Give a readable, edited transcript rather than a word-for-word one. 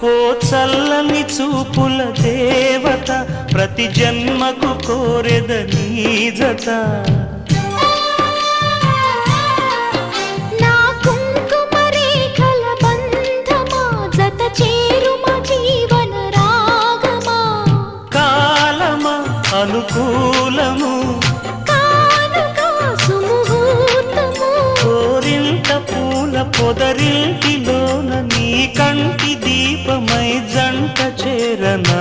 ఓ చల్లని చూపుల దేవత ప్రతి జన్మకు కోరెద నీ జత నా కుంకుమ రేఖల బంధమా జత చేరుమ జీవన రాగమా కాలమా అనుకూలము కానుక సుముహూర్తము కోరింత పూల పొదరింటిలోన నీ కంటి దీపమై జంట చేరనా